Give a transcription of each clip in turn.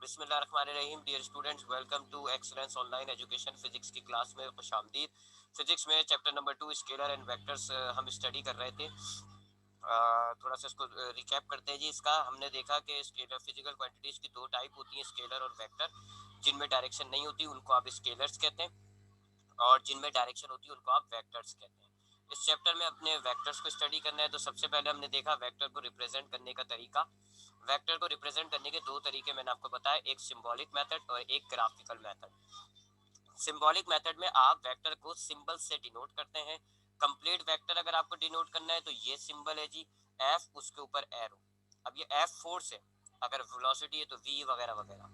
बिस्मिल्लाहिर्रहमानिर्रहीम। Dear students, welcome to excellence online education. Physics की class में खुशामदीद। फिजिक्स में chapter number 2 scalar and vectors हम स्टडी कर रहे थे। थोड़ा सा इसको रिकैप करते हैं जी। इसका हमने देखा कि स्केलर फिजिकल क्वांटिटीज की दो टाइप होती हैं, स्केलर और वेक्टर। जिनमें डायरेक्शन नहीं होती उनको आप स्केलर्स कहते हैं, और जिनमें डायरेक्शन होती है उनको आप वेक्टर्स कहते हैं। इस चैप्टर में अपने वेक्टर्स को स्टडी करना है। तो सबसे पहले हमने देखा वेक्टर को रिप्रेजेंट करने का तरीका। वेक्टर को रिप्रेजेंट करने के दो तरीके मैंने आपको बताया, एक सिंबॉलिक मेथड और एक ग्राफिकल मेथड। सिंबॉलिक मेथड में आप वेक्टर को सिंबल से डिनोट करते हैं। कंप्लीट वेक्टर अगर आपको डिनोट करना है तो ये सिंबल है जी, एफ, उसके ऊपर एरो। अब ये एफ फोर्स है, अगर वेलोसिटी है तो वी वगैरह वगैरह।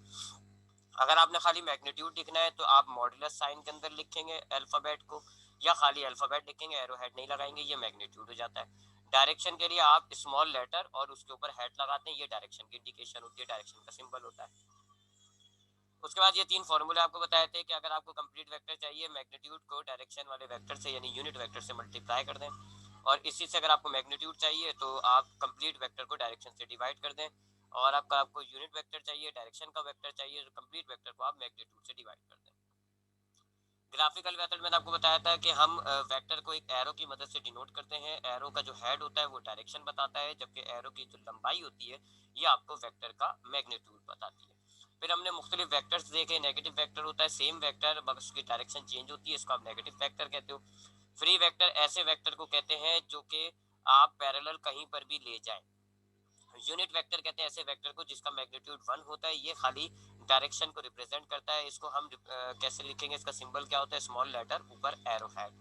अगर आपने खाली मैग्नीट्यूड लिखना है तो आप मॉड्यूलस साइन के अंदर लिखेंगे अल्फाबेट को, या खाली अल्फाबेट लिखेंगे, एरो हेड नहीं लगाएंगे, ये मैग्नीट्यूड हो जाता है। डायरेक्शन के लिए आप स्मॉल लेटर और उसके ऊपर हेड लगाते हैं, ये डायरेक्शन की इंडिकेशन होती है, डायरेक्शन का सिंबल होता है। उसके बाद ये तीन फॉर्मूले आपको बताए थे कि अगर आपको कंप्लीट वेक्टर चाहिए, मैग्नीट्यूड को डायरेक्शन वाले वेक्टर से यानी यूनिट वेक्टर से मल्टीप्लाई कर दें, और इसी से अगर आपको मैग्नीट्यूड चाहिए तो आप कंप्लीट वेक्टर को डायरेक्शन से डिवाइड कर दें, और आपको यूनिट वेक्टर चाहिए, डायरेक्शन का वेक्टर चाहिए, तो कंप्लीट वेक्टर को आप मैग्नीट्यूड से डिवाइड कर दें। ग्राफिकल मेथड में आपको बताया था कि हम वेक्टर को एक एरो की मदद से डिनोट करते हैं। एरो का जो हेड होता है वो डायरेक्शन बताता है, जबकि एरो की जो लंबाई होती है ये आपको वेक्टर का मैग्नीट्यूड बताती है। फिर हमने मुख्तलिफ वेक्टर्स देखे। नेगेटिव वेक्टर होता है सेम वेक्टर मगर उसकी डायरेक्शन चेंज होती है, इसको आप नेगेटिव वेक्टर कहते हो। फ्री वेक्टर ऐसे वेक्टर को कहते हैं जो कि आप पैरेलल कहीं पर भी ले जाएं। यूनिट वेक्टर कहते हैं ऐसे वेक्टर को जिसका मैग्नीट्यूड 1 होता है, ये खाली डायरेक्शन को रिप्रेजेंट करता है। इसको हम कैसे लिखेंगे, इसका सिंबल क्या होता है, स्मॉल लेटर ऊपर एरो हेड,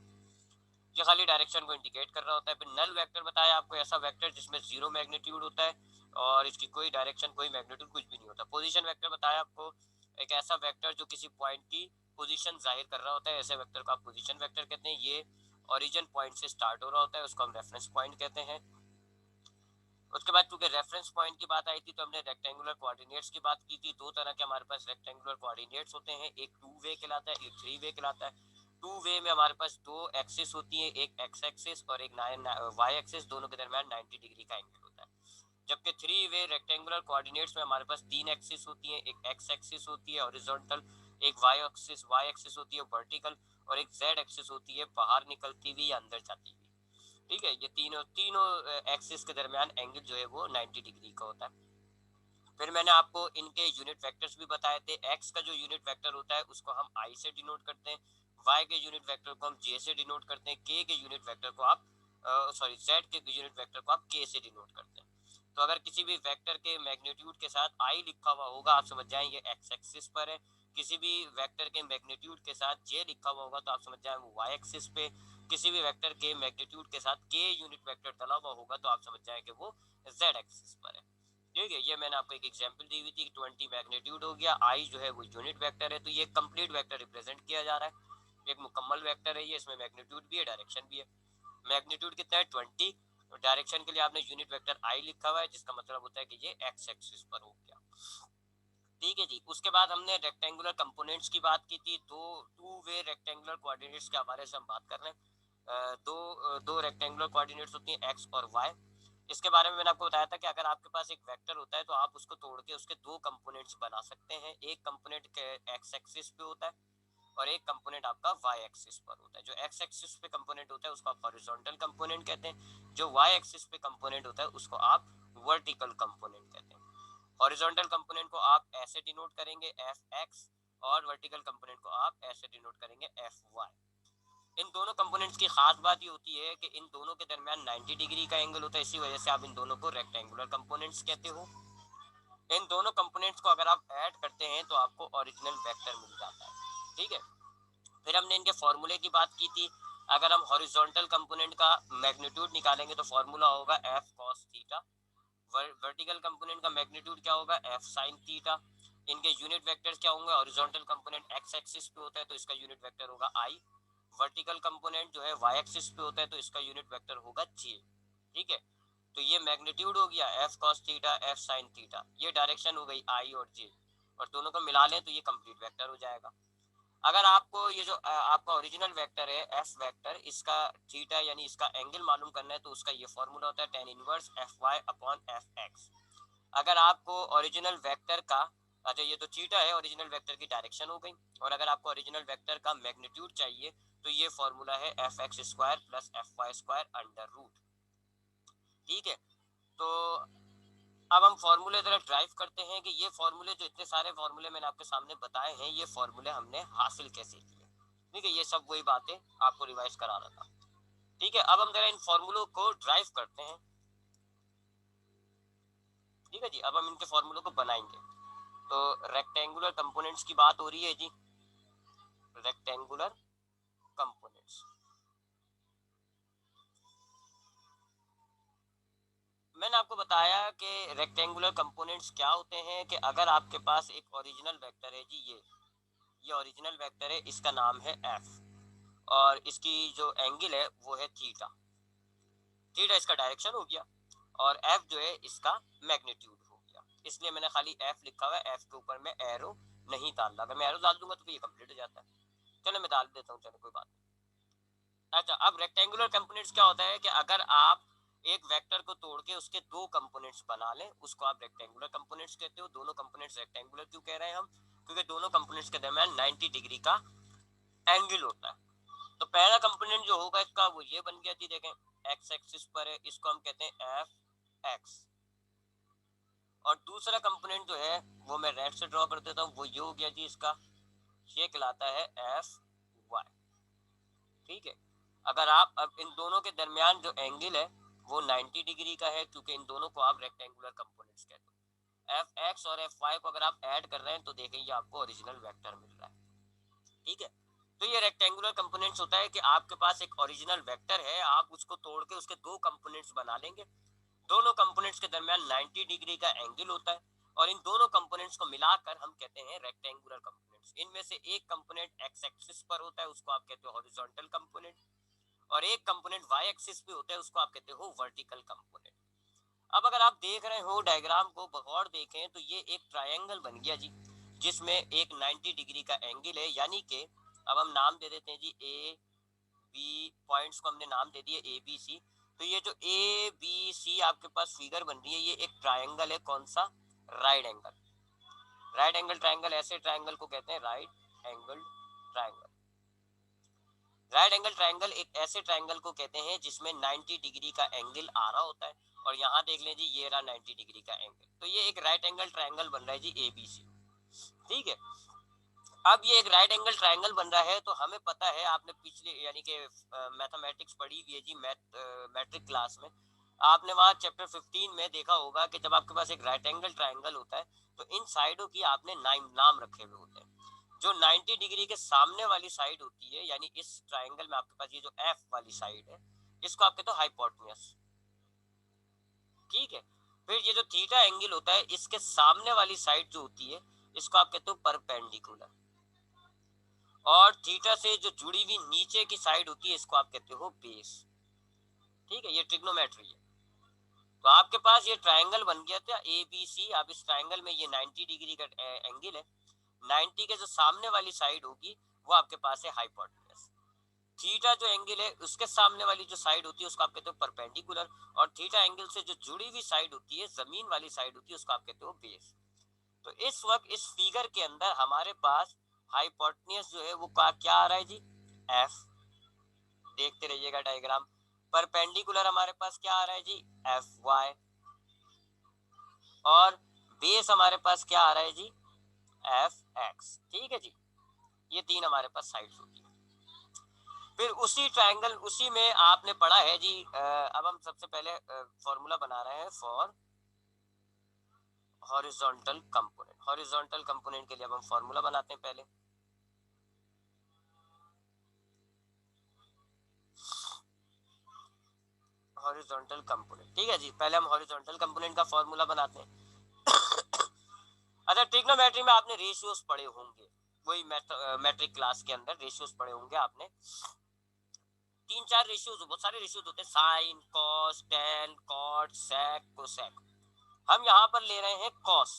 ये खाली डायरेक्शन को इंडिकेट कर रहा होता है। फिर नल वेक्टर बताया आपको, ऐसा वेक्टर जिसमें जीरो मैग्नीट्यूड होता है और इसकी कोई डायरेक्शन कोई मैग्नीट्यूड कुछ भी नहीं होता। पोजीशन वेक्टर बताया आपको, एक ऐसा वेक्टर जो किसी पॉइंट की पोजीशन जाहिर कर रहा होता है, ऐसे वेक्टर को आप पोजीशन वेक्टर कहते हैं। ये ओरिजिन पॉइंट से स्टार्ट हो रहा होता है, उसको हम रेफरेंस पॉइंट कहते हैं। उसके बाद चूंकि रेफरेंस पॉइंट की बात आई थी तो हमने रेक्टेंगुलर कोऑर्डिनेट्स की बात की थी। दो तरह के हमारे पास रेक्टेंगुलर कोऑर्डिनेट्स होते हैं, एक टू वे कहलाता है, एक थ्री वे कहलाता है। टू वे में हमारे पास दो एक्सिस होती है, एक एक्स एक्सिस और एक वाई एक्सिस, दोनों के दरमियान 90 डिग्री का एंगल होता है। जबकि थ्री वे रेक्टेंगुलर कोऑर्डिनेट्स में हमारे पास तीन एक्सिस होती है, एक एक्स एक्सिस होती है हॉरिजॉन्टल, एक वाई एक्सिस होती है वर्टिकल, और एक जेड एक्सिस होती है बाहर निकलती हुई या अंदर जाती हुई। ठीक है, ये तीनों तीनों एक्सिस के दरमियान एंगल जो है वो 90 डिग्री का होता है। फिर मैंने आपको इनके यूनिट वेक्टर्स भी बताए थे। एक्स का जो यूनिट वेक्टर होता है उसको हम आई से डिनोट करते हैं, वाई के यूनिट वेक्टर को हम जे से डिनोट करते हैं, के के यूनिट वेक्टर को आप जेड के यूनिट वेक्टर को आप के से डिनोट करते हैं। तो अगर किसी भी वेक्टर के मैग्नीट्यूड के साथ आई लिखा हुआ होगा, आप समझ जाएं ये एक्स एक्सिस पर है। किसी भी वेक्टर के मैग्नीट्यूड के साथ जे लिखा हुआ होगा तो आप समझ जाएं वो वाई एक्सिस पे। किसी भी वेक्टर के मैग्नीट्यूड के साथ के यूनिट वेक्टर डला हुआ होगा तो आप समझ जाएं कि वो जेड एक्सिस पर है। ठीक है, ये मैंने आपको एक एग्जांपल दी हुई थी। 20 मैग्नीट्यूड हो गया, आई जो है वो यूनिट वेक्टर है, तो ये कंप्लीट वेक्टर रिप्रेजेंट किया जा रहा है, एक मुकम्मल वेक्टर है ये, इसमें मैग्नीट्यूड भी है डायरेक्शन भी है। मैग्नीट्यूड कितना है 20, और डायरेक्शन के लिए आपने यूनिट वेक्टर आई लिखा हुआ है, जिसका मतलब होता है कि ये एक्स एक्सिस पर हो गया। ठीक है जी। उसके बाद हमने रेक्टेंगुलर कंपोनेंट्स की बात की थी। टू वे रेक्टेंगुलर कोऑर्डिनेट्स के हवाले से हम बात कर रहे हैं। दो रेक्टेंगुलर कोऑर्डिनेट्स होती हैं एक्स और वाई। इसके बारे में मैंने आपको बताया था कि अगर आपके पास एक वेक्टर होता है तो आप उसको तोड़ के उसके दो कंपोनेंट्स बना सकते हैं। एक कंपोनेंट एक्स एक्सिस पे होता है और एक कंपोनेंट आपका वाई एक्सिस पर होता है। जो एक्स एक्सिस पे कंपोनेंट होता है उसको आप हॉरिजॉन्टल कंपोनेंट कहते हैं, जो वाई एक्सिस पे कंपोनेंट होता है उसको आप वर्टिकल कंपोनेंट कहते हैं। हॉरिजॉन्टल कंपोनेंट को आप ऐसे डिनोट करेंगे एफ एक्स, और वर्टिकल कंपोनेंट को आप ऐसे डिनोट करेंगे एफ वाई। इन दोनों कंपोनेंट्स की खास बात ये होती है कि इन दोनों के दरमियान 90 डिग्री का एंगल होता है, इसी वजह से आप इन दोनों को रेक्टेंगुलर कंपोनेंट्स कहते हो। इन दोनों कंपोनेंट्स को अगर आप ऐड करते हैं तो आपको ओरिजिनल वेक्टर मिल जाता है। ठीक है, फिर हमने इनके फॉर्मूले की बात की थी। अगर हम हॉरिजॉन्टल कंपोनेंट का मैग्नीट्यूड निकालेंगे तो फॉर्मूला होगा F cos theta. Vertical component का मैग्नीट्यूड क्या होगा, एफ साइन थीटा। इनके यूनिट वेक्टर्स क्या होंगे, हॉरिजॉन्टल कंपोनेंट एक्स एक्सिस पे होता है तो इसका यूनिट वेक्टर होगा आई। वर्टिकल कंपोनेंट जो है वाई एक्सिस पे होता है तो इसका यूनिट वेक्टर होगा जे। ठीक है, तो ये मैग्नीट्यूड हो गया F cos theta F sine theta, ये डायरेक्शन हो गई आई और जे, और दोनों को मिला लें तो ये कंप्लीट वेक्टर हो जाएगा। अगर आपको ये जो आपका ओरिजिनल वेक्टर है एफ वेक्टर, इसका थीटा यानी इसका एंगल मालूम करना है तो उसका ये फॉर्मूला होता है tan inverse F Y upon F X. अगर आपको ओरिजिनल वेक्टर का अच्छा ये तो थीटा है, ओरिजिनल वेक्टर की डायरेक्शन हो गई। और अगर आपको ओरिजिनल वेक्टर का मैग्नीट्यूड चाहिए तो ये फॉर्मूला है F X square plus F Y square under root. ठीक है, तो अब हम फॉर्मूले जरा ड्राइव करते हैं कि ये फॉर्मूले, जो इतने सारे फॉर्मूले मैंने आपके सामने बताए हैं, ये फॉर्मूले हमने हासिल कैसे किए। ठीक है, ये सब वही बातें आपको रिवाइज करा रहा था। ठीक है, अब हम जरा इन फॉर्मूलों को ड्राइव करते हैं। ठीक है जी, अब हम इनके फॉर्मूलों को बनाएंगे। तो रेक्टेंगुलर कंपोनेंट्स की बात हो रही है जी, रेक्टेंगुलर कंपोनेंट्स। मैंने आपको बताया कि रेक्टेंगुलर कंपोनेंट्स क्या होते हैं कि अगर आपके पास एक ओरिजिनल वेक्टर है जी, ये ओरिजिनल वेक्टर है, इसका नाम है एफ, और इसकी जो एंगल है वो है थीटा। थीटा इसका डायरेक्शन हो गया, और एफ जो है इसका मैग्नीट्यूड हो गया। इसलिए मैंने खाली एफ लिखा हुआ है, एफ के ऊपर मैं एरो नहीं डाल रहा। अगर मैं एरो डाल दूंगा तो ये कंप्लीट हो जाता है। चलो मैं डाल देता हूँ, चलो कोई बात नहीं। अच्छा, अब रेक्टेंगुलर कंपोनेंट्स क्या होता है कि अगर आप एक वेक्टर को तोड़ के उसके दो कंपोनेंट्स बना लें, उसको आप रेक्टेंगुलर कंपोनेंट्स कहते हो। दोनों कंपोनेंट्स रेक्टेंगुलर क्यों कह रहे हैं हम? क्योंकि दोनों कंपोनेंट्स के दरमियान 90 डिग्री का एंगल होता है। तो पहला कंपोनेंट जो होगा इसका वो ये बन गया जी, देखें एक्स एक्सिस पर है, इसको हम कहते हैं एफ एक्स। और दूसरा कंपोनेंट जो है वो मैं रेड से ड्रॉ कर देता हूँ, वो ये हो गया जी इसका, ये कहलाता है एफ वाई। ठीक है, अगर आप अब इन दोनों के दरमियान जो एंगल है वो 90 डिग्री का है, क्योंकि इन दोनों को आप रेक्टेंगुलर कंपोनेंट्स कहते हो। एफ एक्स और एफ वाई को अगर आप ऐड कर रहे हैं तो देखें ये आपको ओरिजिनल वेक्टर मिल रहा है। ठीक है, तो ये रेक्टेंगुलर कंपोनेंट्स होता है कि आपके पास एक ओरिजिनल वेक्टर है, आप उसको तोड़ के उसके दो कंपोनेंट्स बना लेंगे। दोनों कंपोनेंट्स के दरमियान 90 डिग्री का एंगल होता है, और इन दोनों कंपोनेंट्स को मिलाकर हम कहते हैं रेक्टेंगुलर कंपोनेंट्स। इनमें से एक कंपोनेंट एक्स एक्सिस पर होता है, उसको आप कहते हो हॉरिजॉन्टल कंपोनेंट, और एक कंपोनेंट वाई एक्सिस पे होता है, उसको आप कहते हो वर्टिकल कंपोनेंट। अब अगर आप देख रहे हो डायग्राम को गौर देखें तो ये एक ट्रायंगल बन गया जी, जिसमें एक 90 डिग्री का एंगल है। यानी कि अब हम नाम दे देते हैं जी, ए बी, पॉइंट्स को हमने नाम दे दिए ए बी सी। तो ये जो ए बी सी आपके पास फिगर बन रही है, ये एक ट्रायंगल है। कौन सा? Right angle. Right angle triangle, ऐसे ट्रायंगल को कहते हैं right angle triangle. Right angle triangle एक ऐसे ट्रायंगल को कहते हैं जिसमें 90 डिग्री का एंगल आ रहा होता है। और यहाँ देख लें जी, ये रहा 90 डिग्री का एंगल, तो ये एक राइट एंगल ट्रायंगल बन रहा है जी, ए बी सी। ठीक है, अब ये एक राइट एंगल ट्रायंगल बन रहा है, तो हमें पता है, आपने पिछले यानी कि मैथमेटिक्स पढ़ी हुई है जी, मैट्रिक क्लास में। आपने वहाँ चैप्टर 15 में देखा होगा कि जब आपके पास एक राइट एंगल ट्रायंगल होता है तो इन साइडों की आपने नाम रखे हुए होते हैं। जो 90 डिग्री के सामने वाली साइड होती है, यानी इस ट्रायंगल में आपके पास ये जो एफ वाली साइड है, इसको आप कहते हो हाइपोटेन्यूज। ठीक है, फिर ये जो थीटा एंगल होता है, इसके सामने वाली साइड जो होती है, इसको आप कहते हो परपेंडिकुलर। और थीटा से जो जुड़ी हुई नीचे की साइड होती है, इसको आप कहते हो बेस। ठीक है, ये ट्रिग्नोमेट्री है। तो आपके पास ये ट्रायंगल बन गया था ए बी सी। अब इस ट्रायंगल में ये 90 डिग्री का एंगल है। 90 के जो सामने वाली साइड होगी वो आपके पास है हाइपोटेन्यूज। थीटा जो एंगल है उसके सामने वाली जो साइड होती है उसको आप कहते हो परपेंडिकुलर, और थीटा एंगल से जो जुड़ी हुई साइड होती है, जमीन वाली साइड होती है, उसको आप कहते हो बेस। तो इस वक्त इस फिगर के अंदर हमारे पास हाइपोटेन्यूज जो है वो क्या आ रहा है जी, एफ। देखते रहिएगा डायग्राम। परपेंडिकुलर हमारे पास क्या आ रहा है जी, एफ वाई। और बेस हमारे पास क्या आ रहा है जी, एफ एक्स। ठीक है जी, ये तीन हमारे पास साइड्स होती है। फिर उसी ट्रायंगल, उसी में आपने पढ़ा है जी, अब हम सबसे पहले फॉर्मूला बना रहे हैं for horizontal component. Horizontal component के लिए अब हम फॉर्मूला बनाते हैं पहले। हॉरिजॉन्टल कंपोनेंट, ठीक है जी, पहले हम हॉरिजॉन्टल कंपोनेंट का फॉर्मूला बनाते हैं। अच्छा, ट्रिग्नोमेट्री में आपने रेशियोज पढ़े होंगे, वही मैट्रिक क्लास के अंदर रेशियोज पढ़े होंगे आपने। तीन चार रेशियोज, बहुत सारे रेशियोज होते हैं, साइन, कॉस, टेन, कॉट, सेक, कोसेक। हम यहाँ पर ले रहे हैं कॉस,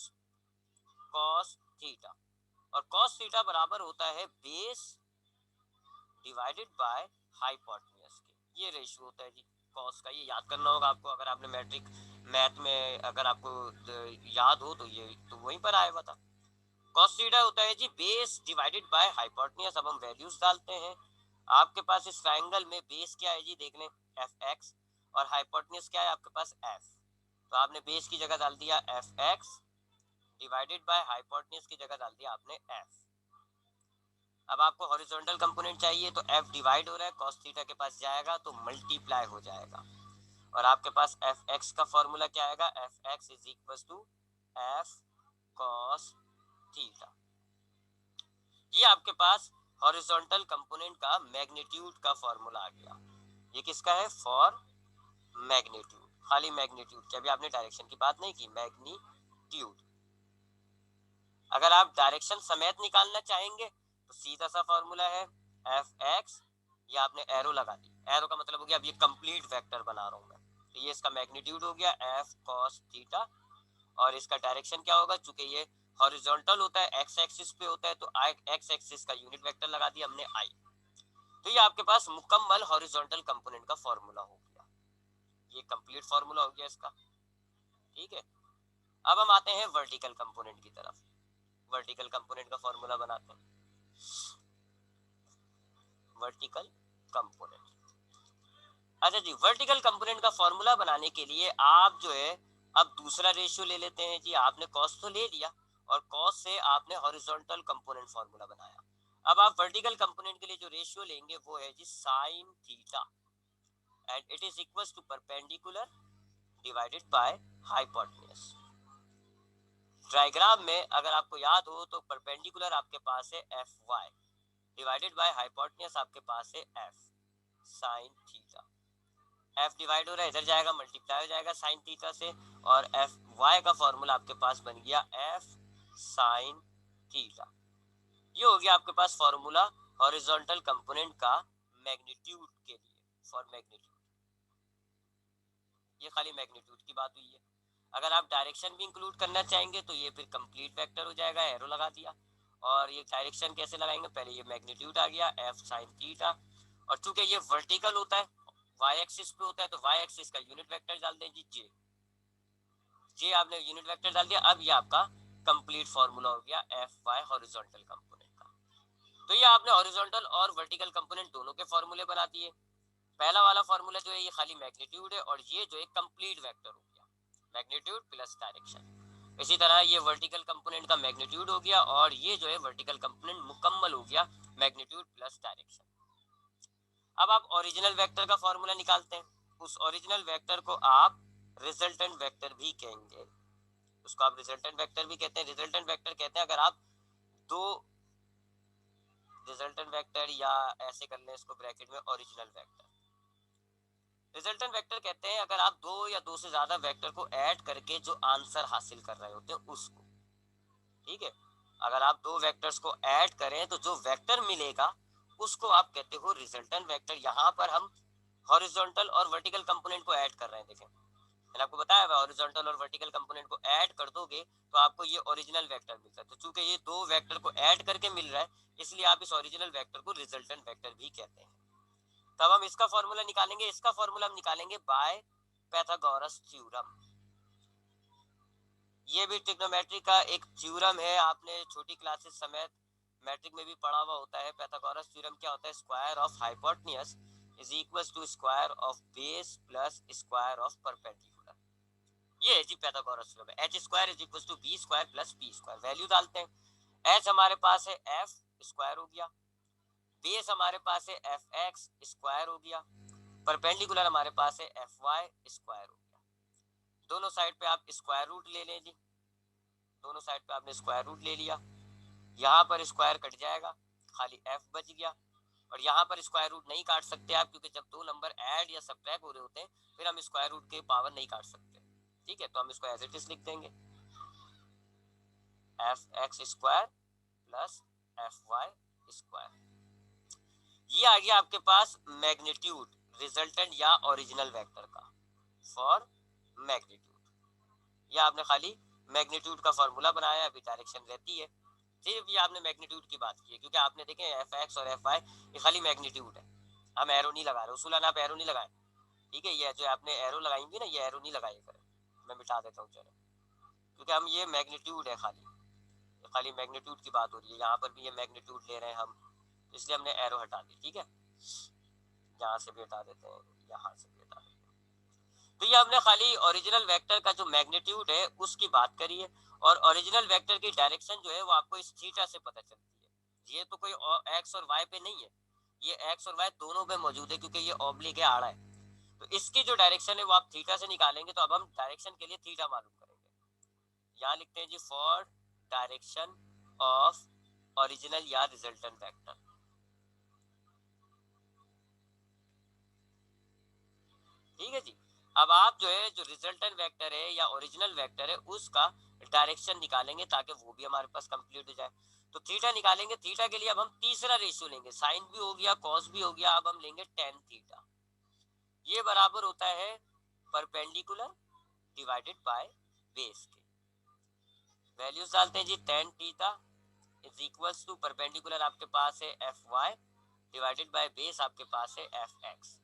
कॉस थीटा। और कॉस थीटा बराबर होता है बेस डिवाइडेड बाय हाइपोटेन्यूज के। ये रेशियो होता है जी कॉस का। ये याद करना होगा आपको, अगर आपने मैट्रिक मैथ में अगर आपको याद हो तो ये तो वहीं पर आएगा था। कॉस थीटा होता है जी बेस डिवाइडेड बाय हाइपोटेन्यूज। अब हम वैल्यूज डालते हैं। आपके पास इस ट्रायंगल में बेस क्या है जी, देख लें एफ एक्स, और हाइपोटेन्यूज क्या है आपके पास एफ। तो आपने बेस की जगह डाल दिया F x divided by hypotenuse की जगह डाल दिया आपने एफ। अब आपको हॉरिजॉन्टल कंपोनेंट चाहिए तो एफ डिवाइड हो रहा है, कॉस थीटा के पास जाएगा तो मल्टीप्लाई हो जाएगा, और आपके पास एफ एक्स का फॉर्मूला क्या आएगा, F X is equal to F cos theta. ये आपके पास हॉरिजॉन्टल कंपोनेंट का मैग्नीट्यूड का फॉर्मूला आ गया। ये किसका है, फॉर मैग्नीट्यूड, खाली मैग्नीट्यूड की, अभी आपने डायरेक्शन की बात नहीं की, मैग्नीट्यूड। अगर आप डायरेक्शन समेत निकालना चाहेंगे तो सीधा सा फॉर्मूला है एफ एक्स, ये आपने एरो लगा दी, एरो का मतलब हो गया अब ये कंप्लीट वेक्टर बना रहा हूं मैं, तो ये इसका मैग्नीट्यूड हो गया एफ कॉस थीटा, और इसका डायरेक्शन क्या होगा, चूंकि ये हॉरिजॉन्टल होता है एक्स एक्सिस पे होता है तो एक्स एक्सिस का यूनिट वेक्टर लगा दिया हमने आई। तो ये आपके पास मुकम्मल हॉरिजॉन्टल कंपोनेंट का फॉर्मूला हो गया, ये कंप्लीट फॉर्मूला हो गया इसका। ठीक है, अब हम आते हैं वर्टिकल कंपोनेंट की तरफ। वर्टिकल कंपोनेंट का फॉर्मूला बनाते हैं। वर्टिकल कंपोनेंट, अच्छा जी, वर्टिकल कंपोनेंट का फॉर्मूला बनाने के लिए आप जो है अब दूसरा रेशियो ले लेते हैं जी। आपने कॉस तो ले लिया और कॉस से आपने हॉरिजॉन्टल कंपोनेंट फॉर्मूला बनाया। अब आप वर्टिकल कंपोनेंट के लिए जो रेशियो लेंगे वो है जी sine theta, and it is equal to perpendicular divided by hypotenuse. Diagram में अगर आपको याद हो तो परपेंडिकुलर आपके पास है F Y divided by hypotenuse आपके पास है एफ साइन थीटा। एफ डिवाइड हो रहा है, इधर जाएगा मल्टीप्लाई हो जाएगा साइन थीटा से, और एफ वाई का फॉर्मूला आपके पास बन गया एफ साइन थीटा। ये हो गया आपके पास फॉर्मूला हॉरिजॉन्टल कंपोनेंट का मैग्नीट्यूड के लिए, फॉर मैग्नीट्यूड। ये खाली मैग्नीट्यूड की बात हुई है। अगर आप डायरेक्शन भी इंक्लूड करना चाहेंगे तो ये फिर कंप्लीट वेक्टर हो जाएगा, एरो लगा दिया। और ये डायरेक्शन कैसे लगाएंगे, पहले ये मैग्नीट्यूड आ गया एफ साइन थीटा, और चूंकि ये वर्टिकल होता है वाई एक्सिस पे होता है तो वाई एक्सिस का यूनिट वेक्टर डाल दें जी जे। जे आपने यूनिट वेक्टर डाल दिया, अब ये आपका कंप्लीट फॉर्मूला हो गया एफ वाई हॉरिजॉन्टल कंपोनेंट का। तो ये आपने हॉरिजॉन्टल और वर्टिकल कंपोनेंट दोनों के फॉर्मूले बना दिए। पहला वाला फॉर्मूला जो है ये खाली मैग्नीट्यूड है, और ये जो है कंप्लीट वेक्टर हो गया, मैग्नीट्यूड प्लस डायरेक्शन। इसी तरह ये वर्टिकल कंपोनेंट का मैग्नीट्यूड हो गया, और ये जो है वर्टिकल कंपोनेंट मुकम्मल हो गया मैग्नीट्यूड प्लस डायरेक्शन। अब आप ओरिजिनल वेक्टर का फॉर्मूला निकालते हैं। उस ओरिजिनल वेक्टर को आप रिजल्टेंट वेक्टर भी कहेंगे, उसको आप रिजल्टेंट वेक्टर भी कहते हैं। रिजल्टेंट वेक्टर कहते हैं अगर आप दो रिजल्टेंट वेक्टर, या ऐसे कर लें इसको ब्रैकेट में ओरिजिनल वेक्टर। रिजल्टेंट वेक्टर कहते हैं अगर आप दो या दो से ज्यादा वेक्टर को ऐड करके जो आंसर हासिल कर रहे होते हैं उसको। ठीक है, अगर आप दो वेक्टर्स को ऐड करें तो जो वेक्टर मिलेगा उसको आप कहते हो रिजल्टेंट वेक्टर। यहाँ पर हम हॉरिजॉन्टल और वर्टिकल कंपोनेंट को ऐड कर रहे हैं। देखें मैंने आपको बताया हॉरिजॉन्टल और वर्टिकल कंपोनेंट को ऐड कर दोगे तो आपको ये ओरिजिनल वेक्टर मिलता है। तो चूंकि ये दो वेक्टर को ऐड करके मिल रहा है इसलिए आप इस ओरिजिनल वेक्टर को रिजल्टेंट वेक्टर भी कहते हैं। तब हम इसका फॉर्मूला निकालेंगे, इसका फॉर्मूला हम निकालेंगे बाय पैथागोरस थ्योरम। ये भी ट्रिग्नोमेट्री का एक थ्योरम है, आपने छोटी क्लासेस समेत मैट्रिक में भी पढ़ा हुआ होता है। पैथागोरस थ्योरम क्या होता है, square of hypotenuse is equal to square of base plus square of perpendicular. ये है जी Pythagoras theorem. H square is equal to B square plus P square. Value डालते हैं, एच हमारे पास है एफ स्क्वायर हो गया, बेस हमारे पास है एफ एक्स स्क्वायर हो गया, परपेंडिकुलर हमारे पास है एफ वाई स्क्वायर हो गया। दोनों साइड पे आप स्क्वायर रूट ले लें जी, दोनों साइड पे आपने स्क्वायर रूट ले लिया, यहाँ पर स्क्वायर कट जाएगा, खाली एफ बच गया। और यहाँ पर स्क्वायर रूट नहीं काट सकते आप, क्योंकि जब दो नंबर ऐड या सब्ट्रैक्ट हो रहे होते हैं फिर हम स्क्वायर रूट के पावर नहीं काट सकते। ठीक है, तो हम इसको एज इट इज लिख देंगे, F X square plus F Y square. ये आ गया आपके पास मैग्नीट्यूड रिजल्टेंट या ओरिजिनल वेक्टर का, फॉर मैग्नीट्यूड। ये आपने खाली मैग्नीट्यूड का फॉर्मूला बनाया है, अभी डायरेक्शन रहती है। सिर्फ ये आपने मैग्नीट्यूड की बात की है, क्योंकि आपने देखे एफ एक्स और एफ वाई ये खाली मैग्नीट्यूड है, हम एरो नहीं लगा रहे। उसूलन आप एरो नहीं लगाए, ठीक है, ये जो आपने एरो लगाएंगे ना ये एरो नहीं लगाए करें, मैं मिटा देता हूँ चलो, क्योंकि हम ये मैग्नीट्यूड है, खाली खाली मैग्नीट्यूड की बात हो रही है, यहाँ पर भी ये मैग्नीट्यूड ले रहे हैं हम, इसलिए हमने एरो हटा दी। ठीक है, यहाँ से भी हटा देते हैं, यहाँ से भी हटा देते हैं। तो ये हमने खाली ओरिजिनल वेक्टर का जो मैग्नीट्यूड है उसकी बात करी है, और ओरिजिनल वेक्टर की डायरेक्शन जो है वो आपको इस थीटा से पता चलती है। ये तो कोई एक्स और वाई पे नहीं है, ये एक्स और वाई दोनों पे मौजूद है, क्योंकि ये ऑब्लिक है, आड़ा है। तो इसकी जो डायरेक्शन है वो आप थीटा से निकालेंगे, तो अब हम डायरेक्शन के लिए थीटा मालूम करेंगे। यहाँ लिखते हैं जी फॉर डायरेक्शन ऑफ ओरिजिनल या रिजल्टेंट वेक्टर। ठीक है जी। अब आप जो है जो रिजल्टेंट वेक्टर है या ओरिजिनल वेक्टर है उसका डायरेक्शन निकालेंगे, ताकि वो भी हमारे पास कंप्लीट हो जाए। तो थीटा निकालेंगे, थीटा के लिए अब हम तीसरा रेशियो लेंगे, साइन भी हो गया कॉस भी हो गया, अब हम लेंगे टेन थीटा। ये बराबर होता है परपेंडिकुलर डिवाइडेड बाय बेस के। वैल्यूज डालते हैं जी, tan theta is equals to perpendicular आपके पास है F Y divided by base आपके पास है एफ एक्स।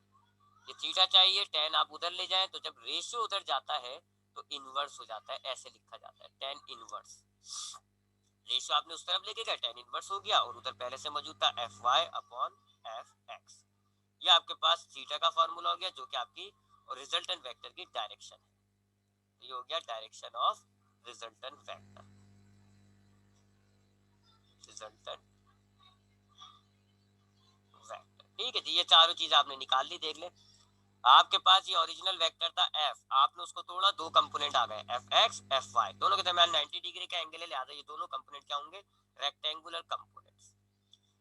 ये थीटा चाहिए, टेन आप उधर ले जाएं, तो जब रेशियो उधर जाता है तो इनवर्स हो जाता है, ऐसे लिखा जाता है टेन इनवर्स। रेशियो आपने उस तरफ लेके गया, टेन इनवर्स हो गया, और उधर पहले से मौजूद था F Y upon F X. ये आपके पास थीटा का फॉर्मूला हो गया, जो कि आपकी रिजल्टेंट वेक्टर की डायरेक्शन है। ये हो गया direction of resultant vector, resultant vector. ठीक है जी, ये चारों चीज आपने निकाल ली। देख ले, आपके पास ये ओरिजिनल वेक्टर था एफ, आपने उसको तोड़ा, दो कंपोनेंट आ गए एफ एक्स एफ वाई, दोनों के दरमियान 90 डिग्री का एंगल है, लिहाजा ये दोनों कंपोनेंट क्या होंगे, रेक्टेंगुलर कंपोनेंट्स।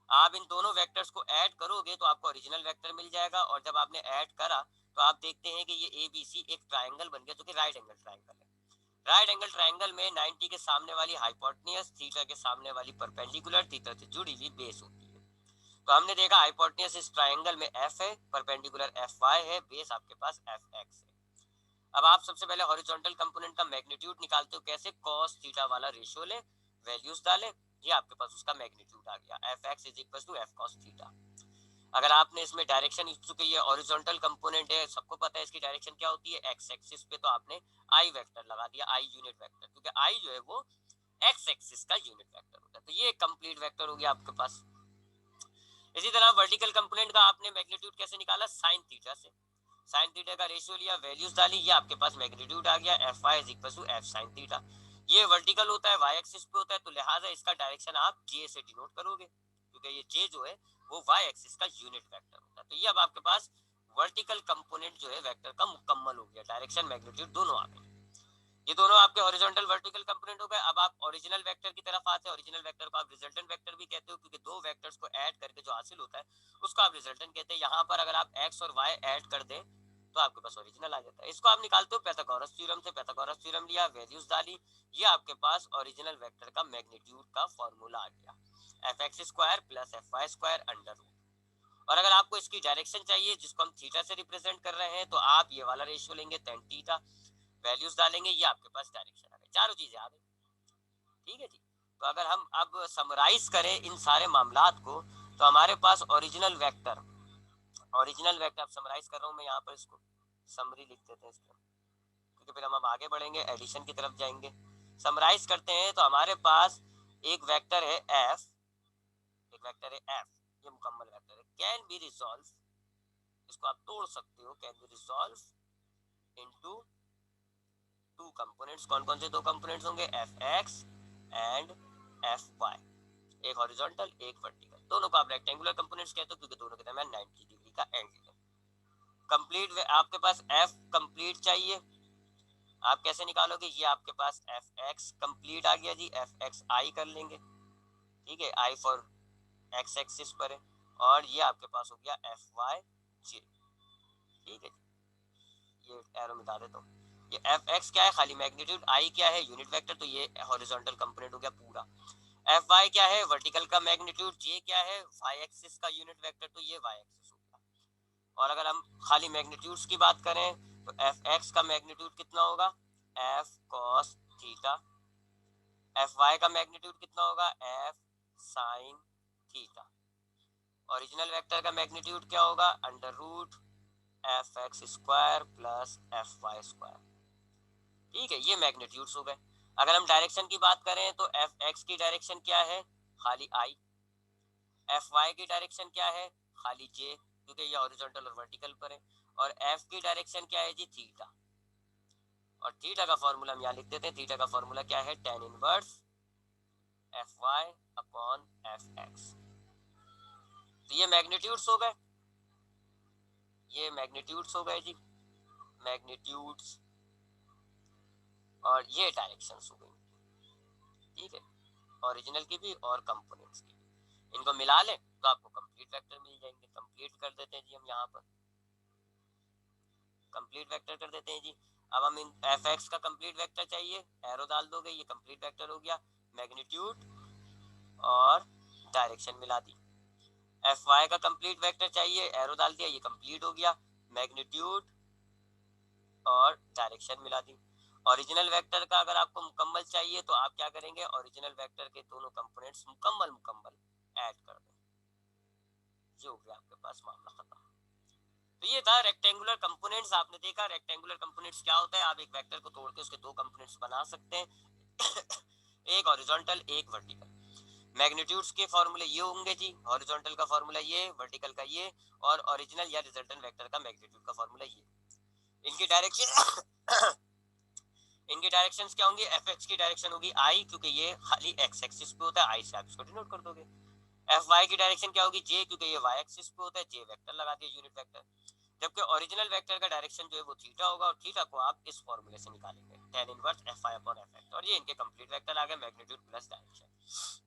आप इन दोनों वेक्टर्स को ऐड करोगे तो आपको ओरिजिनल वेक्टर मिल जाएगा, और जब आपने ऐड करा तो आप देखते हैं कि ये ए बी सी एक ट्राइंगल बन गया, जो कि राइट एंगल ट्राइंगल है। राइट एंगल ट्राइंगल में 90 के सामने वाली हाइपोटेन्यूज, थीटा के सामने वाली परपेंडिकुलर, थीटा से जुड़ी हुई बेस होती है। तो हमने देखा हाइपोटेन्यूज इस ट्राइंगल में एफ है, परपेंडिकुलर एफ वाई है, बेस आपके पास एफ एक्स है। अब आप सबसे पहले हॉरिजॉन्टल कंपोनेंट का मैग्नीट्यूड निकालते हो, कैसे, कॉस थीटा वाला रेशियो ले, वैल्यूज डाले, ये आपके पास उसका मैग्नीट्यूड आ गया, F X is equal to F cos theta. अगर आपने इसमें डायरेक्शन, चूंकि ये हॉरिजॉन्टल कंपोनेंट है, सबको पता है इसकी डायरेक्शन क्या होती है, एक्स एक्सिस पे, तो आपने आई वेक्टर लगा दिया, आई यूनिट वेक्टर, क्योंकि आई जो है वो एक्स एक्सिस का यूनिट वेक्टर होता है। तो ये कंप्लीट वेक्टर हो गया आपके पास। इसी तरह वर्टिकल कंपोनेंट का आपने मैग्नीट्यूड कैसे निकाला, साइन थीटा से, साइन थीटा का रेशियो लिया, वैल्यूज डाली, ये आपके पास मैग्नीट्यूड आ गया, F Y is equal to F sine theta. ये वर्टिकल होता है, वाई एक्सिस पे होता है, तो लिहाजा इसका डायरेक्शन आप जे से डिनोट करोगे, क्योंकि ये जे जो है वो वाई एक्सिस का यूनिट वेक्टर होता है। तो ये अब आपके पास वर्टिकल कंपोनेंट जो है वेक्टर का मुकम्मल हो गया, डायरेक्शन मैग्नीट्यूड दोनों आ गए। ये दोनों आपके हॉरिजॉन्टल वर्टिकल कंपोनेंट हो गए। अब आप ओरिजिनल वेक्टर की तरफ आते हैं। ओरिजिनल वेक्टर को आप रिजल्टेंट वेक्टर भी कहते हो, क्योंकि दो वेक्टर्स को ऐड करके जो हासिल होता है उसको आप रिजल्टेंट कहते हैं। यहाँ पर अगर आप एक्स और वाई ऐड कर दें तो आपके पास ओरिजिनल आ जाता है। इसको आप निकालते हो पाइथागोरस थ्योरम से, पाइथागोरस थ्योरम लिया, वैल्यूज डाली, ये आपके पास ओरिजिनल वेक्टर का मैग्नीट्यूड का फॉर्मूला आ गया, F X square plus F Y square under root. और अगर आपको इसकी डायरेक्शन चाहिए, जिसको हम थीटा से रिप्रेजेंट कर रहे हैं, तो आप ये वाला रेशियो लेंगे, tan थीटा, वैल्यूज डालेंगे, ये आपके पास डायरेक्शन आ गई, चारों चीजें आ गई। ठीक है जी। तो अगर हम अब समराइज करें इन सारे मामलात को, तो हमारे पास ओरिजिनल वेक्टर, ओरिजिनल वेक्टर अब समराइज कर रहा हूं मैं यहाँ पर, इसको समरी लिख देते हैं इसको, क्योंकि फिर हम अब आगे बढ़ेंगे, एडिशन की तरफ जाएंगे। समराइज करते हैं तो हमारे पास एक वेक्टर है एफ, एक वेक्टर है एफ, ये मुकम्मल वेक्टर है, कैन बी रिजॉल्व, इसको आप तोड़ सकते हो, can be resolve into two components. कौन कौन से दो कंपोनेंट्स होंगे, F X and F Y, एक हॉरिजॉन्टल एक वर्टिकल। दोनों को आप रेक्टेंगुलर कंपोनेंट्स कहते हो, क्योंकि दोनों के दरमियान 90 डिग्री का एंगल है। कंप्लीट आपके पास एफ कंप्लीट चाहिए, आप कैसे निकालोगे, ये आपके पास एफ एक्स कंप्लीट आ गया जी, एफ एक्स आई कर लेंगे, ठीक है, आई फॉर एक्स एक्सिस पर है, और ये आपके पास हो गया एफ वाई जे। ठीक है जी, ये एरो मिटा देता हूँ। ये एफ एक्स क्या है, खाली मैग्नीट्यूड, आई क्या है, यूनिट वेक्टर, तो ये हॉरिजॉन्टल कंपोनेंट हो गया पूरा। एफ वाई क्या है, वर्टिकल का मैग्नीट्यूड, जे क्या है, वाई एक्सिस का यूनिट वेक्टर, तो ये वाई एक्सिस हो गया। और अगर हम खाली मैग्नीट्यूड्स की बात करें तो एफ एक्स का मैग्नीट्यूड कितना होगा, F cos theta, F Y का मैग्नीट्यूड कितना होगा, F sine theta, original vector का मैग्नीट्यूड क्या होगा, under root F X square plus F Y square. ठीक है, ये मैग्नीट्यूड्स हो गए। अगर हम डायरेक्शन की बात करें तो एफ एक्स की डायरेक्शन क्या है, खाली आई। एफ वाई की डायरेक्शन क्या है, खाली जे, क्योंकि ये हॉरिजॉन्टल और वर्टिकल पर है। और एफ की डायरेक्शन क्या है जी, थीटा। और थीटा का फॉर्मूला हम यहाँ लिख देते हैं। थीटा का फॉर्मूला क्या है, tan inverse F Y upon F X. तो ये मैग्नीट्यूड्स हो गए, ये मैग्नीट्यूड्स हो गए जी, मैग्नीट्यूड्स। और ये डायरेक्शंस हो गई, ठीक है, ओरिजिनल की भी और कंपोनेंट्स की भी। इनको मिला लें तो आपको कंप्लीट वेक्टर मिल जाएंगे। कंप्लीट कर देते हैं जी हम यहाँ पर, कंप्लीट वेक्टर कर देते हैं जी। अब हम इन एफ एक्स का कंप्लीट वेक्टर चाहिए, एरो डाल दोगे, ये कंप्लीट वेक्टर हो गया। मैग्नीट्यूड और डायरेक्शन मिला दी। एफ वाई का कंप्लीट वेक्टर चाहिए, एरो डाल दिया, ये कंप्लीट हो गया। मैग्नीट्यूड और डायरेक्शन मिला दी। ओरिजिनल वेक्टर का अगर आपको मुकम्मल चाहिए तो आप क्या करेंगे, ओरिजिनल वेक्टर के दोनों कंपोनेंट्स मुकम्मल ऐड कर दें। ये हो गया आपके पास मामला खत्म। तो ये था रेक्टेंगुलर कंपोनेंट्स। आपने देखा रेक्टेंगुलर कंपोनेंट्स क्या होता है, आप एक वेक्टर को तोड़ के उसके दो कंपोनेंट्स बना सकते हैं एक हॉरिजॉन्टल एक वर्टिकल। मैग्नीट्यूड्स के फॉर्मूले ये होंगे जी, हॉरिजॉन्टल का फॉर्मूला ये, वर्टिकल का ये, और ओरिजिनल या रिजल्टेंट वेक्टर का मैग्नीट्यूड का फॉर्मूला ये। इनकी डायरेक्शन इनकी डायरेक्शंस क्या होंगी, एफ एक्स की डायरेक्शन होगी आई, क्योंकि ये खाली एक्स एक्सिस पे होता है, आई से आप इसको डिनोट कर दोगे। एफ वाई की डायरेक्शन क्या होगी, जे, क्योंकि ये वाई एक्सिस पे होता है, जे वेक्टर लगा दिया, यूनिट वेक्टर। जबकि ओरिजिनल वेक्टर का डायरेक्शन जो है वो थीटा होगा, और थीटा को आप इस फॉर्मूले से निकालेंगे, tan inverse F I upon F x. और ये इनके कंप्लीट वेक्टर आ गए, मैग्नीट्यूड प्लस डायरेक्शन।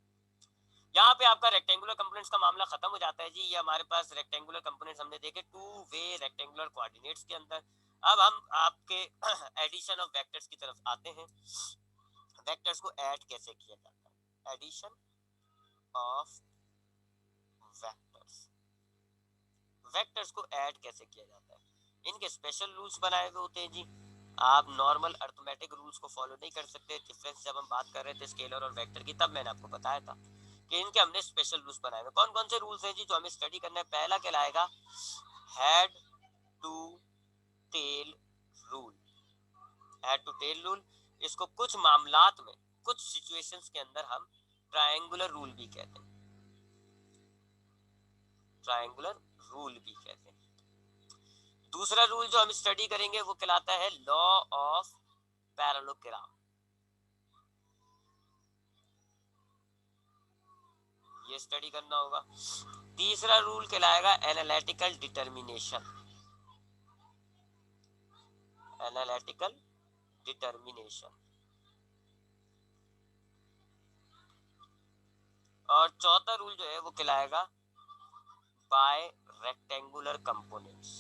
यहाँ पे आपका रेक्टेंगुलर कंपोनेंट्स का मामला खत्म हो जाता है जी। ये हमारे पास रेक्टेंगुलर कंपोनेंट्स हमने देखे टू वे रेक्टेंगुलर कोऑर्डिनेट्स के अंदर। अब हम आपके एडिशन ऑफ वेक्टर्स की तरफ आते हैं। वेक्टर्स को ऐड कैसे किया जाता है, एडिशन ऑफ वेक्टर्स। वेक्टर्स को ऐड कैसे किया जाता है, इनके स्पेशल रूल्स बनाए हुए होते हैं जी। आप नॉर्मल अर्थमेटिक रूल्स को फॉलो नहीं कर सकते। डिफरेंस जब हम बात कर रहे थे स्केलर और वेक्टर की, तब मैंने आपको बताया था कि इनके हमने स्पेशल रूल्स बनाए हुए। कौन कौन से रूल्स हैं जी जो हमें स्टडी करना है। पहला कहलाएगा head to tail rule. Head to tail rule, इसको कुछ मामलात में, कुछ सिचुएशंस के अंदर हम ट्रायंगुलर रूल भी कहते हैं, ट्रायंगुलर रूल भी कहते हैं। दूसरा रूल जो हम स्टडी करेंगे वो कहलाता है लॉ ऑफ पैरेललोग्राम। ये स्टडी करना होगा। तीसरा रूल कहलाएगा एनालिटिकल डिटर्मिनेशन, एनालिटिकल डिटर्मिनेशन। और चौथा रूल जो है वो कहलाएगा बाय रेक्टेंगुलर कंपोनेंट्स।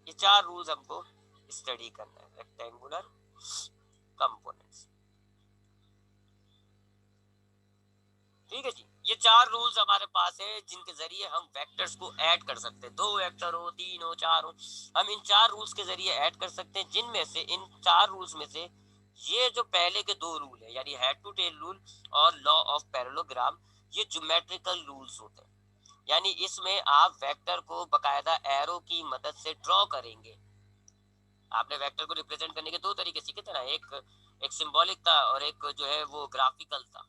ये चार रूल्स हमको स्टडी करना है, रेक्टेंगुलर कंपोनेंट्स। ठीक है जी, ये चार रूल्स हमारे पास है जिनके जरिए हम वेक्टर्स को ऐड कर सकते हैं। दो वेक्टर हो, तीन हो, चार हो, हम इन चार रूल्स के जरिए ऐड कर सकते हैं। जिनमें से इन चार रूल्स में से ये जो पहले के दो रूल है, यानी हेड टू टेल रूल और लॉ ऑफ पैरेललोग्राम, ये ज्योमेट्रिकल रूल्स होते हैं। यानी इसमें आप वेक्टर को बकायदा एरो की मदद से ड्रॉ करेंगे। आपने वेक्टर को रिप्रेजेंट करने के दो तरीके सीखे थे ना, एक सिंबॉलिक था और एक जो है वो ग्राफिकल था।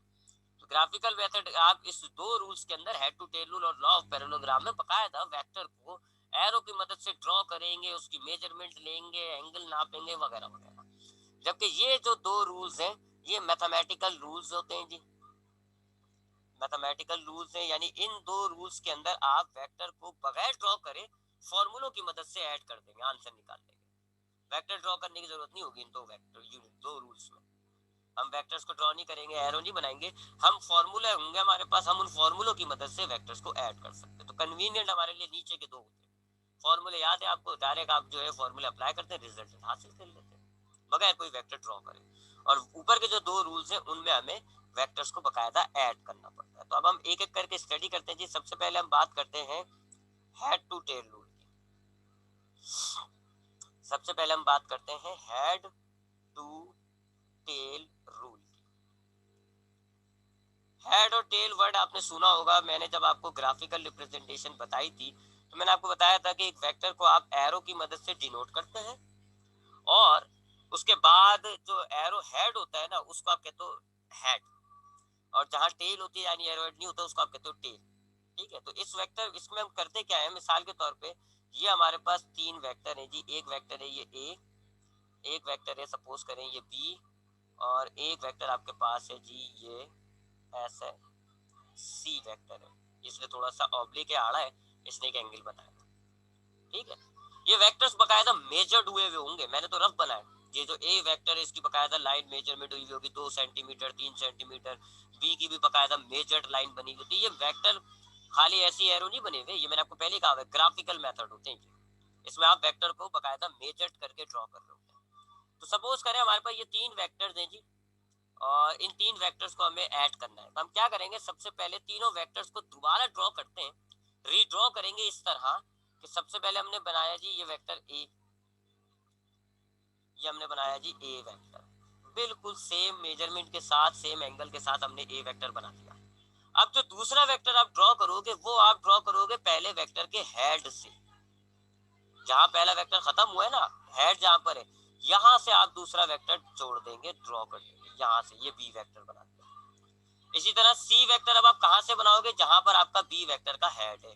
तो ग्राफिकल मेथड आप इस दो रूल्स के अंदर, हेड टू टेल रूल और लॉ ऑफ पैरेललोग्राम में, बकायदा वेक्टर को एरो की मदद से ड्रॉ करेंगे, उसकी मेजरमेंट लेंगे, एंगल नापेंगे वगैरह वगैरह। जबकि ये जो दो रूल्स हैं ये मैथमेटिकल रूल्स होते हैं जी, मैथमेटिकल रूल्स हैं। यानी इन दो रूल्स के अंदर आप वेक्टर को बगैर ड्रॉ करे फॉर्मूलों की मदद से ऐड कर देंगे, आंसर निकाल देंगे। वेक्टर ड्रॉ करने की जरूरत नहीं होगी इन दो वेक्टर यूनिट दो रूल्स में। हम वेक्टर्स को ड्रॉ नहीं करेंगे, एरो नहीं बनाएंगे, हम फॉर्मूले होंगे हमारे पास, हम उन फॉर्मूलों की मदद से वेक्टर्स को ऐड कर सकते हैं। तो कन्वीनियंट हमारे लिए नीचे के दो होते हैं। फॉर्मूले याद है आपको, डायरेक्ट आप जो है फॉर्मूले अप्लाई करते हैं, रिजल्ट हासिल कर लेते हैं बगैर कोई वेक्टर ड्रॉ करे। और ऊपर के जो दो रूल्स हैं उनमें हमें वेक्टर्स को बकायदा ऐड करना पड़ता है। तो अब हम एक एक करके स्टडी करते हैं जी। सबसे पहले हम बात करते हैं हेड टू टेल रूल की। सबसे पहले हम बात करते हैं हेड टू टेल रूल की। हेड और टेल वर्ड आपने सुना होगा। मैंने जब आपको ग्राफिकल रिप्रेजेंटेशन बताई थी तो मैंने आपको बताया था कि एक वेक्टर को आप एरो की मदद से डिनोट करते हैं, और उसके बाद जो एरो हेड होता है ना, उसको आप कहते हो हेड, और जहां टेल होती है यानी एरो हेड नहीं होता, उसको आप कहते हो टेल। ठीक है, तो इस वेक्टर, इसमें हम करते क्या है, मिसाल के तौर पे ये हमारे पास तीन वेक्टर है जी। एक वेक्टर है ये ए, एक वेक्टर है सपोज करें ये बी, और एक वेक्टर आपके पास है जी ये ऐसा सी वेक्टर है। इसलिए थोड़ा सा ऑब्लिक है, आड़ा है, इसने एक एंगल बनाया। ठीक है, ये वेक्टर्स बकायदा मेजर्ड हुए हुए होंगे, मैंने तो रफ बनाया। ये जो ए वेक्टर है इसकी बकायदा लाइन मेजरमेंट हुई होगी 2 सेंटीमीटर 3 सेंटीमीटर, बी की भी बकायदा मेजर्ड लाइन बनी हुई होती है। ये वेक्टर खाली ऐसी एरो नहीं बने हुए, ये मैंने आपको पहले कहा है ग्राफिकल मेथड होते हैं। इसमें आप वेक्टर को बकायदा मेजर्ड करके ड्रॉ कर रहे होते हैं। तो सपोज करें हमारे पास ये तीन वेक्टर्स हैं जी, और इन तीन वेक्टर्स को हमें ऐड करना है। तो हम क्या करेंगे, सबसे पहले तीनों वेक्टर्स को दोबारा ड्रॉ करते हैं, रीड्रॉ करेंगे इस तरह कि सबसे पहले हमने बनाया जी ये वेक्टर ए, ये हमने बनाया जी ए वेक्टर, बिल्कुल सेम मेजरमेंट के साथ, सेम एंगल के साथ हमने ए वेक्टर बना दिया। अब जो दूसरा वेक्टर आप ड्रॉ करोगे वो आप ड्रॉ करोगे पहले वेक्टर के हेड से, जहां पहला वेक्टर खत्म हुआ है ना, हेड जहां पर है, यहां से आप दूसरा वेक्टर जोड़ देंगे, ड्रॉ कर देंगे यहां से, ये बी वेक्टर बना दिया। इसी तरह सी वेक्टर अब आप कहां से बनाओगे, जहां पर आपका बी वेक्टर का हेड है,